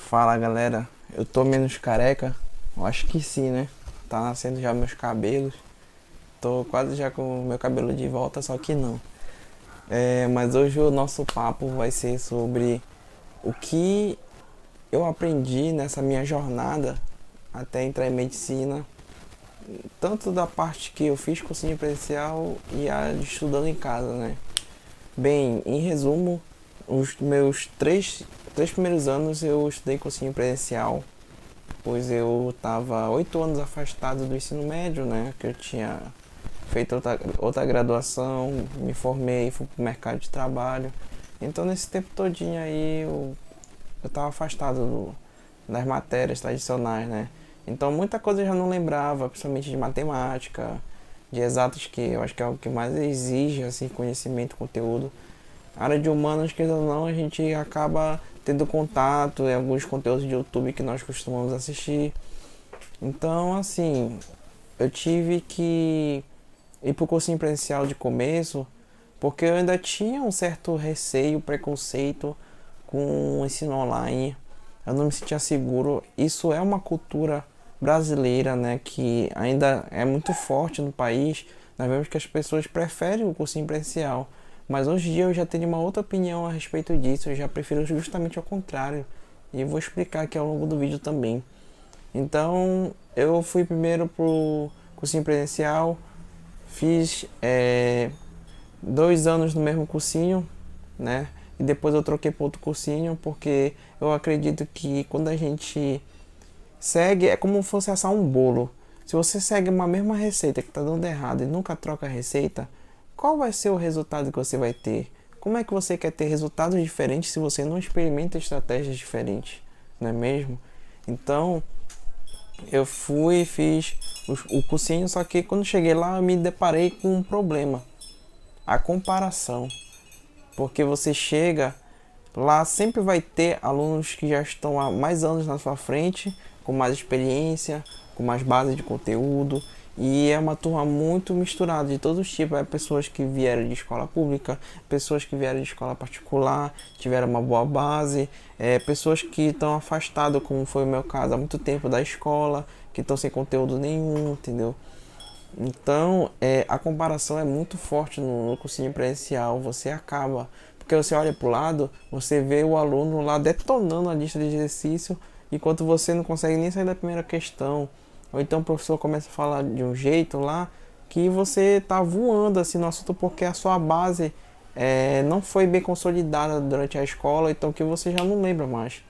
Fala galera, eu tô menos careca? Eu acho que sim, né? Tá nascendo já meus cabelos. Tô quase já com o meu cabelo de volta, só que não. Mas hoje o nosso papo vai ser sobre o que eu aprendi nessa minha jornada até entrar em medicina, tanto da parte que eu fiz cursinho presencial e a de estudando em casa, né? Bem, em resumo, os meus três primeiros anos eu estudei cursinho presencial, pois eu estava 8 anos afastado do ensino médio, né? Que eu tinha feito outra graduação, me formei, fui para o mercado de trabalho. Então nesse tempo todinho aí eu estava afastado das matérias tradicionais, né? Então muita coisa eu já não lembrava, principalmente de matemática, de exatos, que eu acho que é o que mais exige assim, conhecimento, conteúdo. A área de humanos, querendo ou não, a gente acaba tendo contato em alguns conteúdos de YouTube que nós costumamos assistir. Então, assim, eu tive que ir pro cursinho presencial de começo, porque eu ainda tinha um certo receio, preconceito com o ensino online. Eu não me sentia seguro. Isso é uma cultura brasileira, né, que ainda é muito forte no país. Nós vemos que as pessoas preferem o cursinho presencial. Mas hoje em dia eu já tenho uma outra opinião a respeito disso. Eu já prefiro justamente ao contrário. E vou explicar aqui ao longo do vídeo também. Então, eu fui primeiro pro cursinho presencial, fiz 2 anos no mesmo cursinho, né? E depois eu troquei para outro cursinho, porque eu acredito que quando a gente segue, é como se fosse assar um bolo. Se você segue uma mesma receita que está dando errado e nunca troca a receita, qual vai ser o resultado que você vai ter? Como é que você quer ter resultados diferentes se você não experimenta estratégias diferentes, não é mesmo? Então, eu fui e fiz o cursinho, só que quando cheguei lá eu me deparei com um problema, a comparação. Porque você chega lá, sempre vai ter alunos que já estão há mais anos na sua frente, com mais experiência, com mais base de conteúdo, e é uma turma muito misturada de todos os tipos. É pessoas que vieram de escola pública, pessoas que vieram de escola particular, tiveram uma boa base, pessoas que estão afastadas, como foi o meu caso, há muito tempo da escola, que estão sem conteúdo nenhum, entendeu? Então, a comparação é muito forte no cursinho presencial. Você acaba, porque você olha para o lado, você vê o aluno lá detonando a lista de exercício, enquanto você não consegue nem sair da primeira questão. Ou então o professor começa a falar de um jeito lá que você tá voando assim no assunto, porque a sua base não foi bem consolidada durante a escola, então que você já não lembra mais.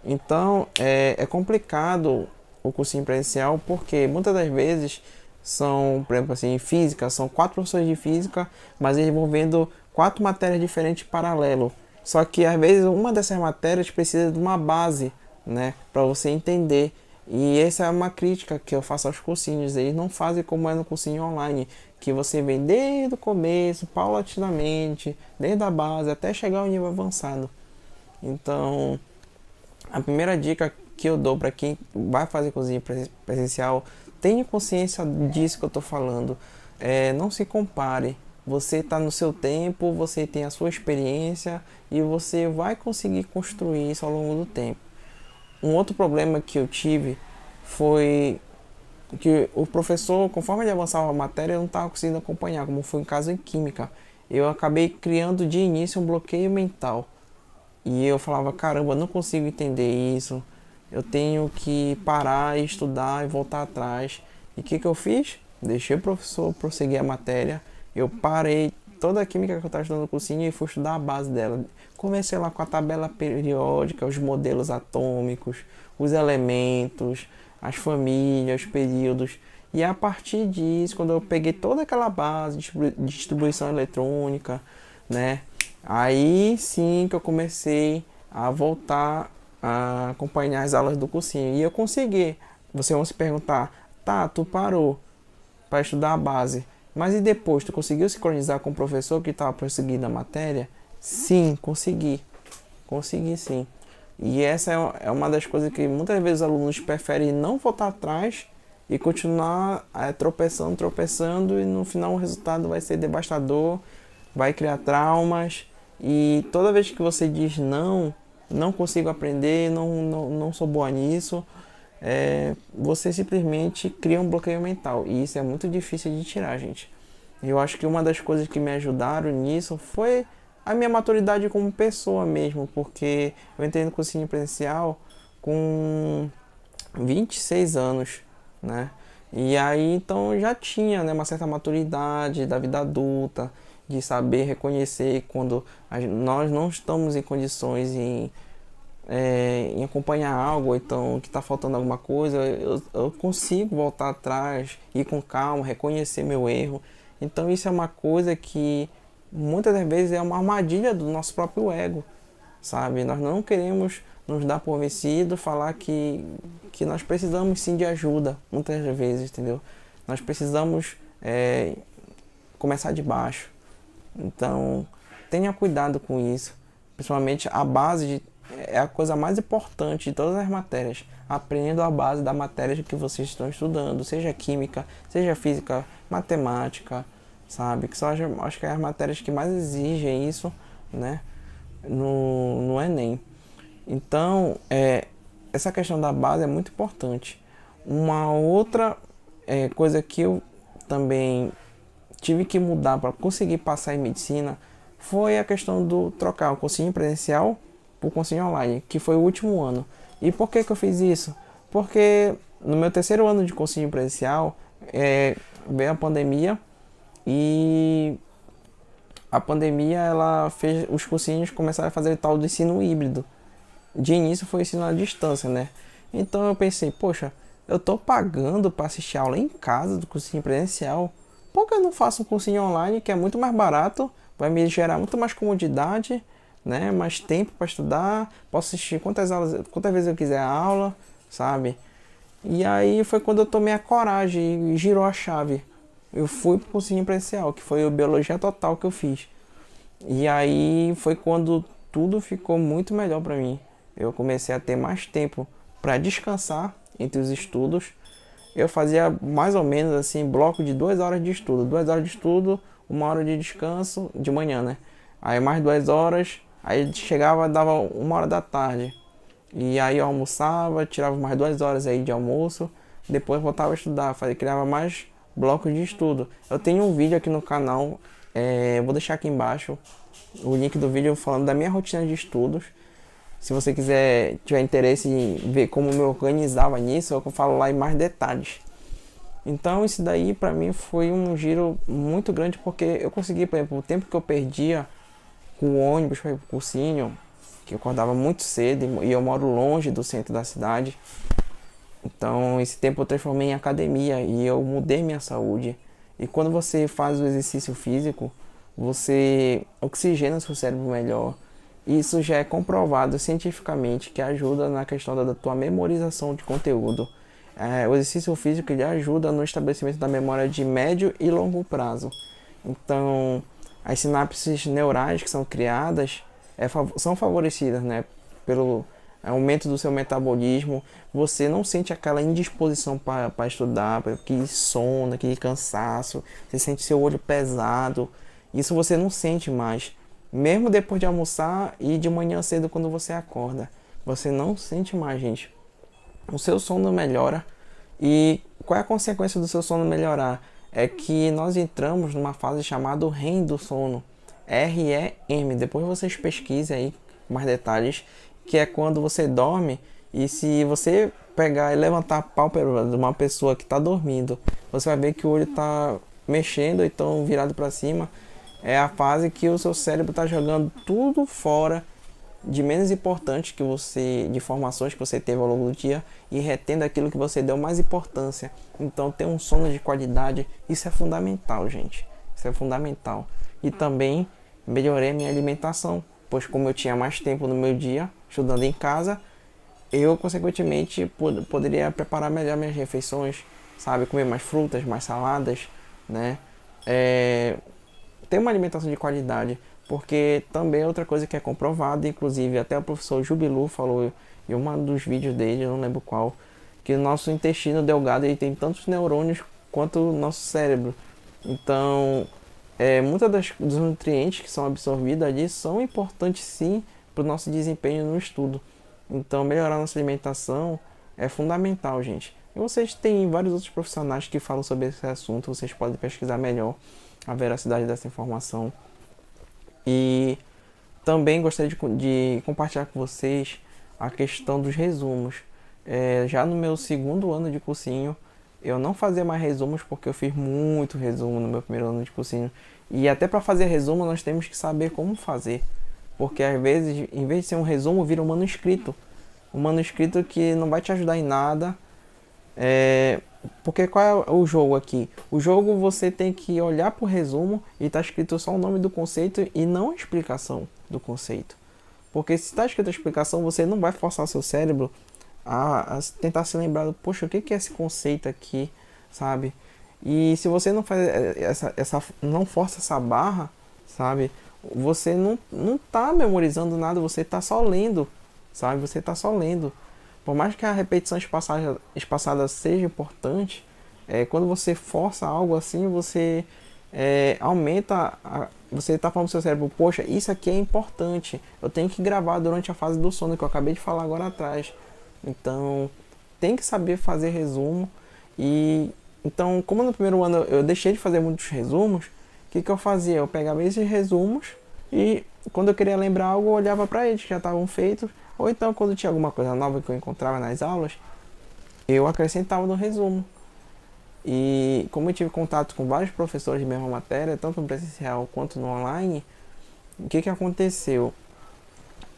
Então é complicado o cursinho presencial, porque muitas das vezes são, por exemplo, assim, em física, são 4 professores de física, mas eles vão vendo 4 matérias diferentes em paralelo. Só que às vezes uma dessas matérias precisa de uma base, né, para você entender. E essa é uma crítica que eu faço aos cursinhos. Eles não fazem como é no cursinho online, que você vem desde o começo, paulatinamente, desde a base até chegar ao nível avançado. Então, a primeira dica que eu dou para quem vai fazer cozinha presencial, tenha consciência disso que eu estou falando. Não se compare. Você está no seu tempo, você tem a sua experiência e você vai conseguir construir isso ao longo do tempo. Um outro problema que eu tive foi que o professor, conforme ele avançava a matéria, eu não estava conseguindo acompanhar, como foi o caso em química. Eu acabei criando de início um bloqueio mental. E eu falava, caramba, não consigo entender isso. Eu tenho que parar e estudar e voltar atrás. E o que eu fiz? Deixei o professor prosseguir a matéria. Eu parei toda a química que eu estava estudando no cursinho e fui estudar a base dela. Comecei lá com a tabela periódica, os modelos atômicos, os elementos, as famílias, os períodos. E a partir disso, quando eu peguei toda aquela base de distribuição eletrônica, né? Aí sim que eu comecei a voltar a acompanhar as aulas do cursinho. E eu consegui. Vocês vão se perguntar, tá, tu parou para estudar a base, mas e depois, tu conseguiu sincronizar com o professor que estava prosseguindo a matéria? Sim, consegui. Consegui sim. E essa é uma das coisas que muitas vezes os alunos preferem não voltar atrás e continuar tropeçando, tropeçando, e no final o resultado vai ser devastador, vai criar traumas. E toda vez que você diz não, não consigo aprender, não sou boa nisso, você simplesmente cria um bloqueio mental. E isso é muito difícil de tirar, gente. Eu acho que uma das coisas que me ajudaram nisso foi a minha maturidade como pessoa mesmo, porque eu entrei no cursinho presencial com 26 anos, né? E aí então eu já tinha, né, uma certa maturidade da vida adulta, de saber reconhecer quando nós não estamos em condições em acompanhar algo, ou então que está faltando alguma coisa, eu consigo voltar atrás, ir com calma, reconhecer meu erro. Então isso é uma coisa que muitas das vezes é uma armadilha do nosso próprio ego, sabe? Nós não queremos nos dar por vencido, falar que nós precisamos sim de ajuda, muitas vezes, entendeu? Nós precisamos começar de baixo. Então, tenha cuidado com isso. Principalmente a base é a coisa mais importante de todas as matérias. Aprenda a base da matéria que vocês estão estudando, seja química, seja física, matemática, sabe? Que são acho que é as matérias que mais exigem isso, né? No Enem. Então, essa questão da base é muito importante. Uma outra coisa que eu também tive que mudar para conseguir passar em medicina foi a questão do trocar o cursinho presencial por cursinho online, que foi o último ano. E por que eu fiz isso? Porque no meu terceiro ano de cursinho presencial veio a pandemia e a pandemia ela fez os cursinhos começaram a fazer o tal do ensino híbrido. De início foi ensino à distância, né? Então eu pensei, poxa, eu tô pagando para assistir aula em casa do cursinho presencial. Por que eu não faço um cursinho online que é muito mais barato, vai me gerar muito mais comodidade, né? Mais tempo para estudar, posso assistir quantas vezes eu quiser a aula, sabe? E aí foi quando eu tomei a coragem e girou a chave. Eu fui pro cursinho presencial, que foi o Biologia Total que eu fiz. E aí foi quando tudo ficou muito melhor para mim. Eu comecei a ter mais tempo para descansar entre os estudos. Eu fazia mais ou menos assim, bloco de 2 horas de estudo. 2 horas de estudo, 1 hora de descanso de manhã, né? Aí mais 2 horas, aí chegava, dava 1 hora da tarde. E aí eu almoçava, tirava mais 2 horas aí de almoço. Depois voltava a estudar, criava mais blocos de estudo. Eu tenho um vídeo aqui no canal, vou deixar aqui embaixo o link do vídeo falando da minha rotina de estudos. Se você tiver interesse em ver como eu me organizava nisso, eu falo lá em mais detalhes. Então isso daí pra mim foi um giro muito grande, porque eu consegui, por exemplo, o tempo que eu perdia com o ônibus para ir pro cursinho, que eu acordava muito cedo e eu moro longe do centro da cidade. Então esse tempo eu transformei em academia e eu mudei minha saúde. E quando você faz o exercício físico, você oxigena seu cérebro melhor. Isso já é comprovado cientificamente que ajuda na questão da tua memorização de conteúdo. O exercício físico ele ajuda no estabelecimento da memória de médio e longo prazo. Então, as sinapses neurais que são criadas são favorecidas, né, pelo aumento do seu metabolismo. Você não sente aquela indisposição para estudar, aquele sono, aquele cansaço, você sente seu olho pesado. Isso você não sente mais. Mesmo depois de almoçar e de manhã cedo quando você acorda. Você não sente mais, gente. O seu sono melhora. E qual é a consequência do seu sono melhorar? É que nós entramos numa fase chamada REM do sono. REM. Depois vocês pesquisem aí mais detalhes. Que é quando você dorme e se você pegar e levantar a pálpebra de uma pessoa que está dormindo, você vai ver que o olho está mexendo, então virado para cima. É a fase que o seu cérebro está jogando tudo fora de menos importante que você, de informações que você teve ao longo do dia e retendo aquilo que você deu mais importância. Então ter um sono de qualidade, isso é fundamental, gente. Isso é fundamental. E também melhorei minha alimentação, pois como eu tinha mais tempo no meu dia estudando em casa, eu consequentemente poderia preparar melhor minhas refeições, sabe, comer mais frutas, mais saladas, né? Ter uma alimentação de qualidade, porque também é outra coisa que é comprovada, inclusive até o professor Jubilu falou em um dos vídeos dele, eu não lembro qual, que o nosso intestino delgado ele tem tantos neurônios quanto o nosso cérebro. Então, muitos dos nutrientes que são absorvidos ali são importantes sim para o nosso desempenho no estudo. Então, melhorar nossa alimentação é fundamental, gente. E vocês têm vários outros profissionais que falam sobre esse assunto, vocês podem pesquisar melhor a veracidade dessa informação. E também gostaria de compartilhar com vocês a questão dos resumos. Já no meu segundo ano de cursinho, eu não fazia mais resumos porque eu fiz muito resumo no meu primeiro ano de cursinho. E até para fazer resumo nós temos que saber como fazer. Porque às vezes, em vez de ser um resumo, vira um manuscrito. Um manuscrito que não vai te ajudar em nada. Porque qual é o jogo aqui? O jogo você tem que olhar para o resumo e tá escrito só o nome do conceito e não a explicação do conceito. Porque se está escrito a explicação, você não vai forçar seu cérebro a tentar se lembrar, poxa, o que é esse conceito aqui, sabe? E se você não faz não força essa barra, sabe? Você não tá memorizando nada, você tá só lendo, sabe? Você tá só lendo. Por mais que a repetição espaçada seja importante, quando você força algo assim, você aumenta, você está falando pro seu cérebro, poxa, isso aqui é importante, eu tenho que gravar durante a fase do sono, que eu acabei de falar agora atrás. Então, tem que saber fazer resumo. E então, como no primeiro ano eu deixei de fazer muitos resumos, o que eu fazia? Eu pegava esses resumos e quando eu queria lembrar algo, eu olhava para eles que já estavam feitos. Ou então, quando tinha alguma coisa nova que eu encontrava nas aulas, eu acrescentava no resumo. E como eu tive contato com vários professores de mesma matéria, tanto no presencial quanto no online, o que aconteceu?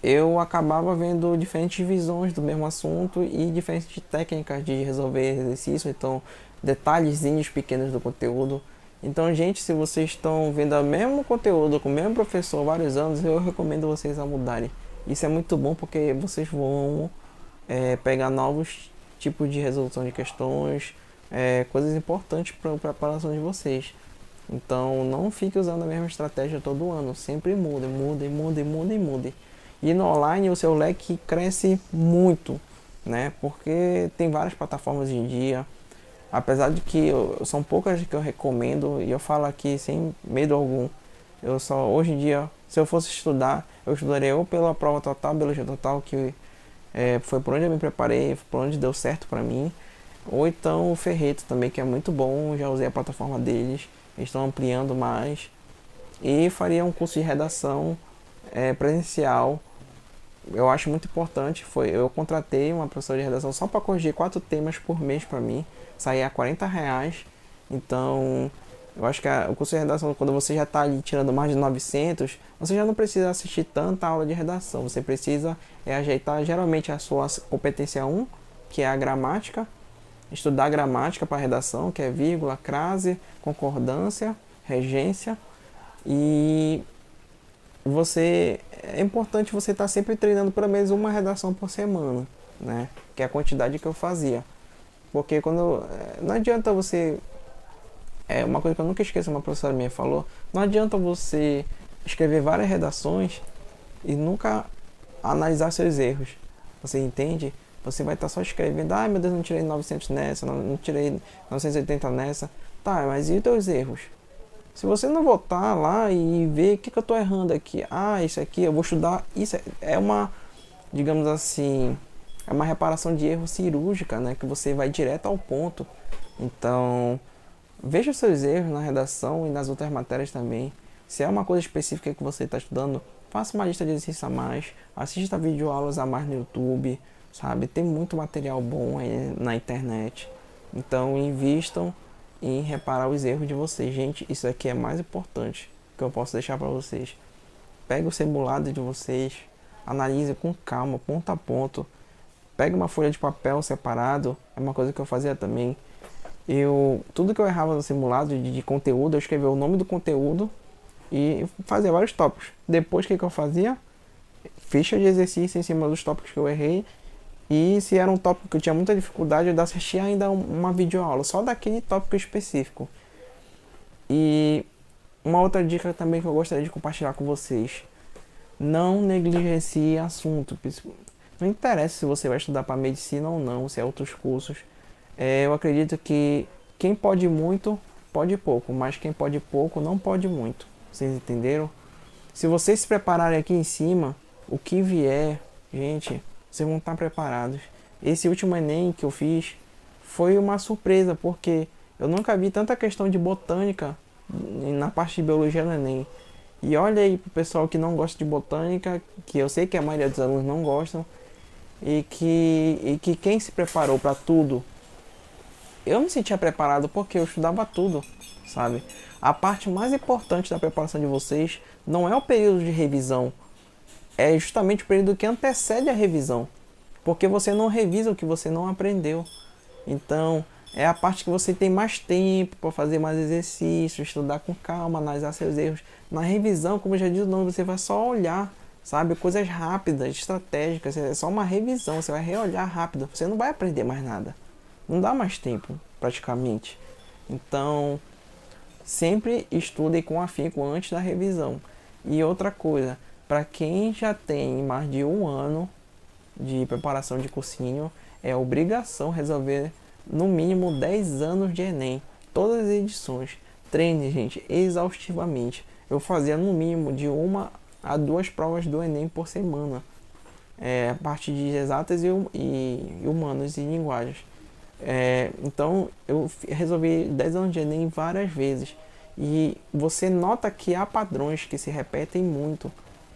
Eu acabava vendo diferentes visões do mesmo assunto e diferentes técnicas de resolver exercício, então detalhezinhos pequenos do conteúdo. Então, gente, se vocês estão vendo o mesmo conteúdo com o mesmo professor há vários anos, eu recomendo vocês a mudarem. Isso é muito bom porque vocês vão pegar novos tipos de resolução de questões, coisas importantes para a preparação de vocês. Então não fique usando a mesma estratégia todo ano, sempre mude, mude, mude, mude, mude. E no online o seu leque cresce muito, né? Porque tem várias plataformas hoje em dia. Apesar de que são poucas que eu recomendo, e eu falo aqui sem medo algum. Eu só, hoje em dia, se eu fosse estudar, eu estudaria ou pela prova total, biologia total, que foi por onde eu me preparei, por onde deu certo pra mim. Ou então o Ferreto também, que é muito bom, já usei a plataforma deles, eles estão ampliando mais. E faria um curso de redação presencial. Eu acho muito importante, eu contratei uma professora de redação só para corrigir 4 temas por mês para mim, saía a R$ 40. Então, eu acho que o curso de redação, quando você já está ali tirando mais de 900, você já não precisa assistir tanta aula de redação, você precisa ajeitar geralmente a sua competência 1, que é a gramática, estudar gramática para redação, que é vírgula, crase, concordância, regência, e é importante você estar sempre treinando pelo menos uma redação por semana, né? Que é a quantidade que eu fazia. Porque não adianta você... uma coisa que eu nunca esqueço, uma professora minha falou, não adianta você escrever várias redações e nunca analisar seus erros. Você entende? Você vai estar só escrevendo, ai meu Deus, não tirei 900 nessa, não tirei 980 nessa. Tá, mas e os teus erros? Se você não voltar lá e ver o que eu estou errando aqui, isso aqui eu vou estudar, isso é uma, digamos assim, é uma reparação de erro cirúrgica, né? Que você vai direto ao ponto. Então, veja os seus erros na redação e nas outras matérias também. Se é uma coisa específica que você está estudando, faça uma lista de exercícios a mais, assista videoaulas a mais no YouTube, sabe? Tem muito material bom aí na internet. Então, invistam em reparar os erros de vocês. Gente, isso aqui é mais importante que eu posso deixar para vocês. Pega o simulado de vocês, analise com calma, ponto a ponto. Pega uma folha de papel separado, é uma coisa que eu fazia também. Tudo que eu errava no simulado de conteúdo, eu escrevia o nome do conteúdo e fazia vários tópicos. Depois, o que eu fazia? Ficha de exercício em cima dos tópicos que eu errei. E se era um tópico que eu tinha muita dificuldade, eu assistia ainda uma videoaula só daquele tópico específico. E uma outra dica também que eu gostaria de compartilhar com vocês: não negligencie assunto. Não interessa se você vai estudar para medicina ou não, se é outros cursos. Eu acredito que quem pode muito, pode pouco, mas quem pode pouco, não pode muito. Vocês entenderam? Se vocês se prepararem aqui em cima, o que vier, gente, vocês vão estar preparados. Esse último Enem que eu fiz foi uma surpresa, porque eu nunca vi tanta questão de botânica na parte de biologia no Enem. E olha aí pro pessoal que não gosta de botânica, que eu sei que a maioria dos alunos não gostam, e que quem se preparou para tudo, eu me sentia preparado porque eu estudava tudo, sabe? A parte mais importante da preparação de vocês não é o período de revisão, é justamente o período que antecede a revisão, porque você não revisa o que você não aprendeu. Então, é a parte que você tem mais tempo para fazer mais exercícios, estudar com calma, analisar seus erros. Na revisão, como já diz o nome, você vai só olhar, sabe? Coisas rápidas, estratégicas. É só uma revisão, você vai reolhar rápido. Você não vai aprender mais nada. Não dá mais tempo, praticamente. Então, sempre estudem com afinco antes da revisão. E outra coisa, para quem já tem mais de um ano de preparação de cursinho, é obrigação resolver no mínimo 10 anos de Enem, todas as edições. Treine, gente, exaustivamente. Eu fazia no mínimo de uma a duas provas do Enem por semana, a parte de exatas e humanas e linguagens. Então eu resolvi 10 anos de Enem várias vezes. E você nota que há padrões que se repetem muito,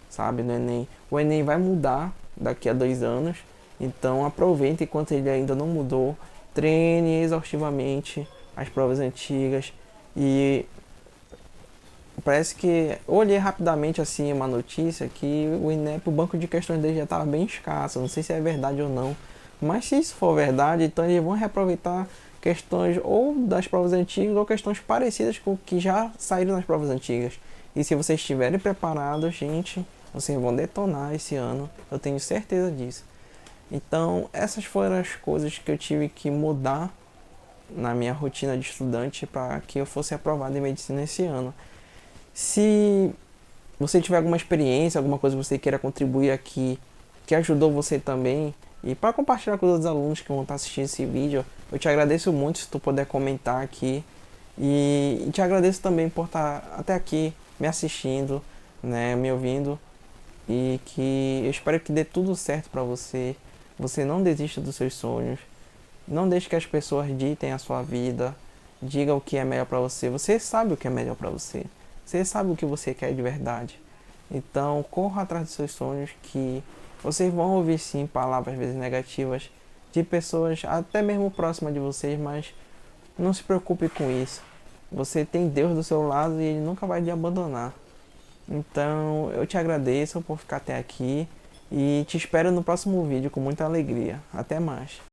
sabe, no Enem. O Enem vai mudar daqui a 2 anos, então aproveite enquanto ele ainda não mudou. Treine exaustivamente as provas antigas. E parece que eu olhei rapidamente assim uma notícia que o INEP, o banco de questões dele já estava bem escasso. Não sei se é verdade ou não, mas se isso for verdade, então eles vão reaproveitar questões ou das provas antigas ou questões parecidas com o que já saíram nas provas antigas. E se vocês estiverem preparados, gente, vocês vão detonar esse ano, eu tenho certeza disso. Então, essas foram as coisas que eu tive que mudar na minha rotina de estudante para que eu fosse aprovado em medicina esse ano. Se você tiver alguma experiência, alguma coisa que você queira contribuir aqui, que ajudou você também, e para compartilhar com os outros alunos que vão estar assistindo esse vídeo, eu te agradeço muito se tu puder comentar aqui. E te agradeço também por estar até aqui me assistindo, né, me ouvindo. E que eu espero que dê tudo certo para você. Você não desista dos seus sonhos. Não deixe que as pessoas ditem a sua vida. Diga o que é melhor para você. Você sabe o que é melhor para você. Você sabe o que você quer de verdade. Então, corra atrás dos seus sonhos, que vocês vão ouvir sim palavras às vezes negativas de pessoas até mesmo próximas de vocês, mas não se preocupe com isso. Você tem Deus do seu lado e Ele nunca vai te abandonar. Então, eu te agradeço por ficar até aqui e te espero no próximo vídeo com muita alegria. Até mais.